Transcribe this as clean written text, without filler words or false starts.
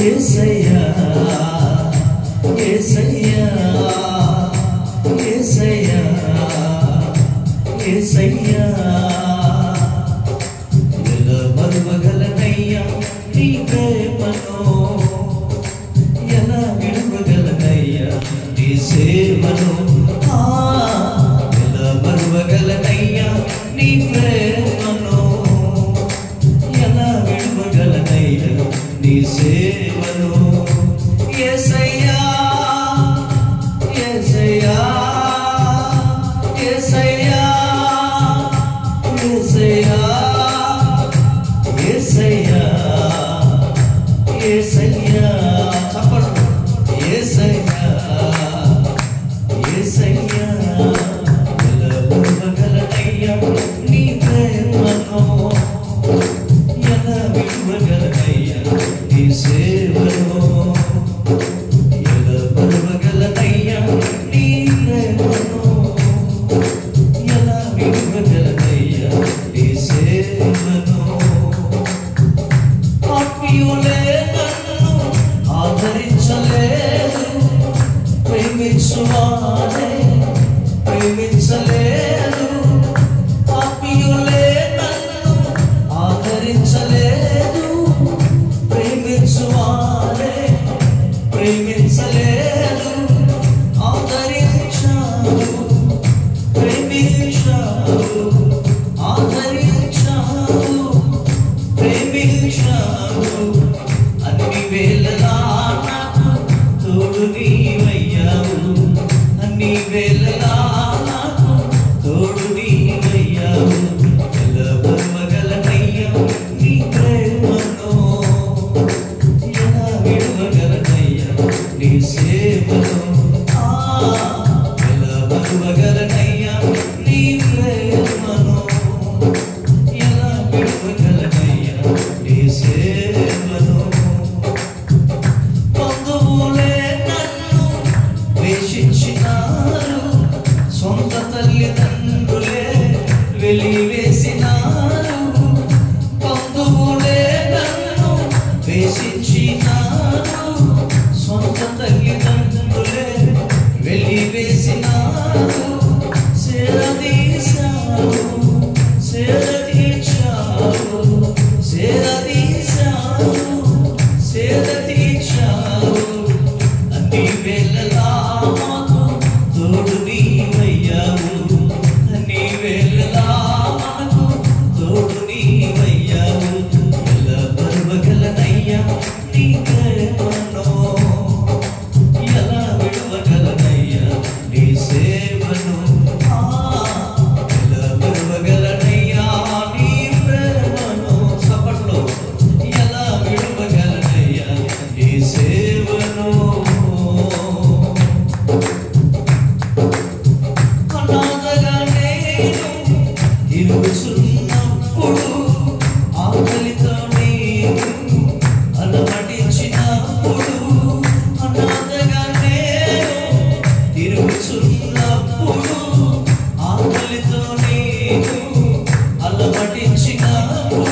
యేసయ్యా యేసయ్యా యేసయ్యా యేసయ్యా ఎలా మరువగలనయ్యా నీ ప్రేమను ఎలా విడువగలనయ్యా నీ సేవను ఎలా మరువగలనయ్యా నీ ప్రేమను ఎలా విడువగలనయ్యా నీ సేవను యేసయ్యా యేసయ్యా యేసయ్యా యేసయ్యా యేసయ్యా యేసయ్యా చెప్పండి యేసయ్యా యేసయ్యా ఎలా విడువగలనయ్యా నీ ప్రేమను ఎలా విడువగలనయ్యా నీ సేవను ఎలా విడువగలనయ్యా నీ ప్రేమను ఎలా విడువగలనయ్యా నీ సేవను ఆత్మీయులే నన్ను ఆదరించలేదు ప్రేమించువారే ప్రేమించలేదు ఆత్మీయులే నన్ను ఆదరించలేదు ప్రేమించువారే ప్రేమించలేదు ఆదరించాడు ప్రేమించాడు ఆదరించాడు ప్రేమించాడు అన్ని వేళలా నాకు తోడు నీవయ్యావు అన్ని వేళలా నాకు తోడు నీవయ్యావు ఎలా మరువగలనయ్యా నీ ప్రేమను ఎలా విడువగలనయ్యా నీ సేవను ఎలా మరువగలనయ్యా నీ ప్రేమను ఎలా విడువగలనయ్యా నీ సేవను బంధువులే నన్ను వేషించినారు సొంత తల్లిదండ్రులే వెలివేసినారు బంధువులే నన్ను వేషించినారు సొంత తల్లిదండ్రులే వెలివేసినారు సేరదీశారు సేరదీశారు సేరదీశారు సేరదీశారు అన్ని వేళలా మాకు తోడు నీవయ్యావు అన్ని వేళలా మాకు తోడు నీవయ్యావు ఎలా మరువగలనయ్యా నీ ప్రేమను ఎలా విడువగలనయ్యా నీ సేవను ఎలా మరువగలనయ్యా నీ ప్రేమను సపట్లో ఎలా విడువగలనయ్యా నీ సేవను అనాథగా నేను తిరుగుతున్నప్పుడు ఆకలితో నేను అలమటించినప్పుడు అనాథగా నేను తిరుగుతున్నప్పుడు ఆకలితో నేను అలమటించినప్పుడు